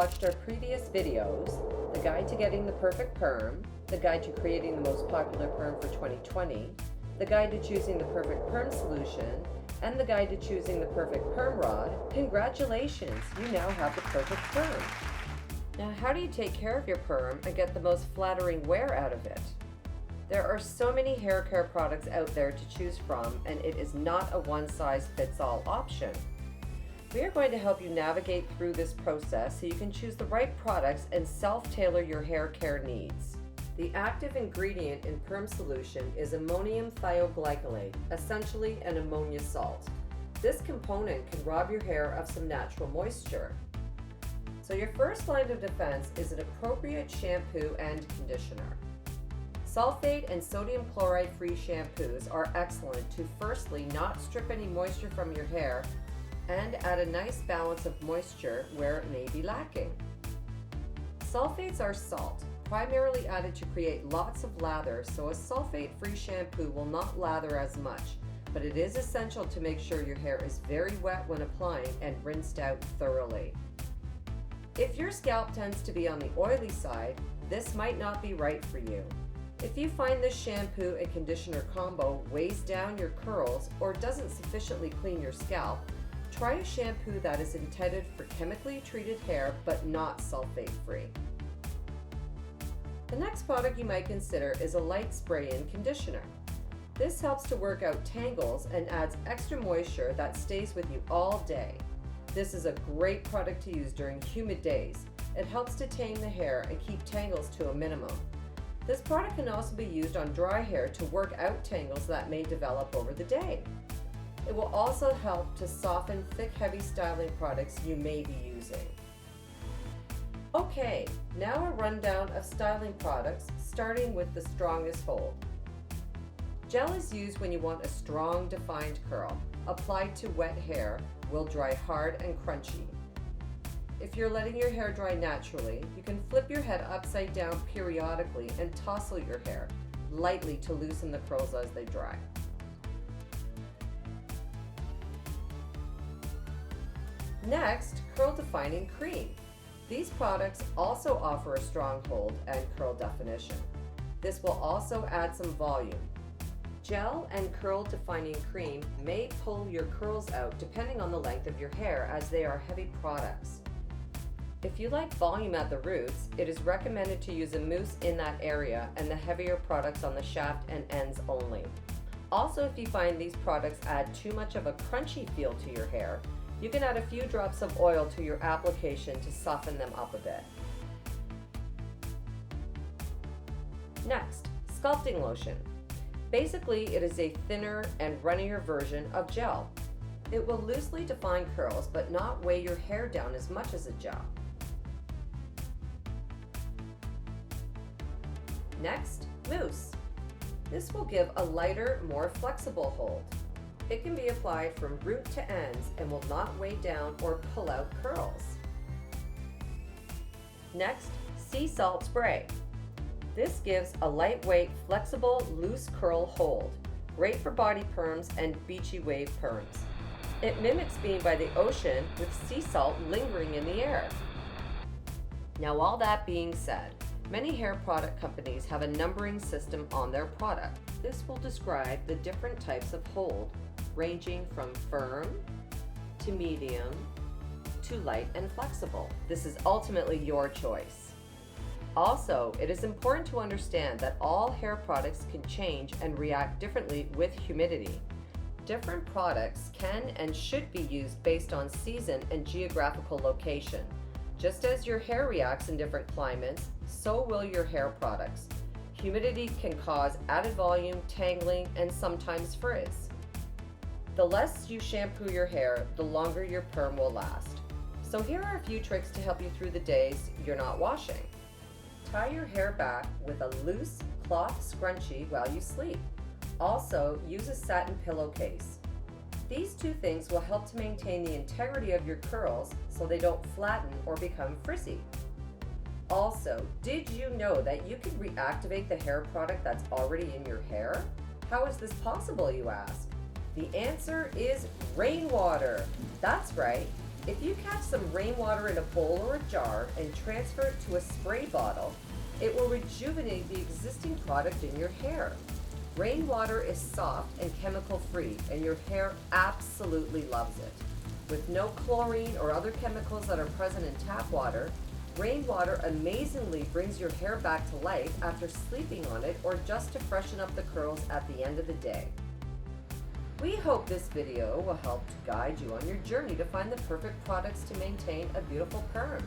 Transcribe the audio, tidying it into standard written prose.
watched our previous videos, the guide to getting the perfect perm, the guide to creating the most popular perm for 2020, the guide to choosing the perfect perm solution, and the guide to choosing the perfect perm rod, congratulations, you now have the perfect perm. Now, how do you take care of your perm and get the most flattering wear out of it? There are so many hair care products out there to choose from, and it is not a one-size-fits-all option. We are going to help you navigate through this process so you can choose the right products and self-tailor your hair care needs. The active ingredient in perm solution is ammonium thioglycolate, essentially an ammonia salt. This component can rob your hair of some natural moisture. So your first line of defense is an appropriate shampoo and conditioner. Sulfate and sodium chloride-free shampoos are excellent to firstly not strip any moisture from your hair and add a nice balance of moisture where it may be lacking. Sulfates are salt, primarily added to create lots of lather, so a sulfate-free shampoo will not lather as much, but it is essential to make sure your hair is very wet when applying and rinsed out thoroughly. If your scalp tends to be on the oily side, this might not be right for you. If you find this shampoo and conditioner combo weighs down your curls or doesn't sufficiently clean your scalp, try a shampoo that is intended for chemically treated hair but not sulfate-free. The next product you might consider is a light spray-in conditioner. This helps to work out tangles and adds extra moisture that stays with you all day. This is a great product to use during humid days. It helps to tame the hair and keep tangles to a minimum. This product can also be used on dry hair to work out tangles that may develop over the day. It will also help to soften thick, heavy styling products you may be using. Okay, now a rundown of styling products, starting with the strongest hold. Gel is used when you want a strong, defined curl. Applied to wet hair, will dry hard and crunchy. If you're letting your hair dry naturally, you can flip your head upside down periodically and tousle your hair lightly to loosen the curls as they dry. Next, curl defining cream. These products also offer a strong hold and curl definition. This will also add some volume. Gel and curl defining cream may pull your curls out depending on the length of your hair, as they are heavy products. If you like volume at the roots, it is recommended to use a mousse in that area and the heavier products on the shaft and ends only. Also, if you find these products add too much of a crunchy feel to your hair, you can add a few drops of oil to your application to soften them up a bit. Next, sculpting lotion. Basically, it is a thinner and runnier version of gel. It will loosely define curls but not weigh your hair down as much as a gel. Next, mousse. This will give a lighter, more flexible hold. It can be applied from root to ends and will not weigh down or pull out curls. Next, sea salt spray. This gives a lightweight, flexible, loose curl hold. Great for body perms and beachy wave perms. It mimics being by the ocean with sea salt lingering in the air. Now, all that being said, many hair product companies have a numbering system on their product. This will describe the different types of hold, ranging from firm to medium to light and flexible. This is ultimately your choice. Also, it is important to understand that all hair products can change and react differently with humidity. Different products can and should be used based on season and geographical location. Just as your hair reacts in different climates, so will your hair products. Humidity can cause added volume, tangling, and sometimes frizz. The less you shampoo your hair, the longer your perm will last. So here are a few tricks to help you through the days you're not washing. Tie your hair back with a loose cloth scrunchie while you sleep. Also, use a satin pillowcase. These two things will help to maintain the integrity of your curls so they don't flatten or become frizzy. Also, did you know that you can reactivate the hair product that's already in your hair? How is this possible, you ask? The answer is rainwater. That's right. If you catch some rainwater in a bowl or a jar and transfer it to a spray bottle, it will rejuvenate the existing product in your hair. Rainwater is soft and chemical-free, and your hair absolutely loves it. With no chlorine or other chemicals that are present in tap water, rainwater amazingly brings your hair back to life after sleeping on it or just to freshen up the curls at the end of the day. We hope this video will help to guide you on your journey to find the perfect products to maintain a beautiful perm.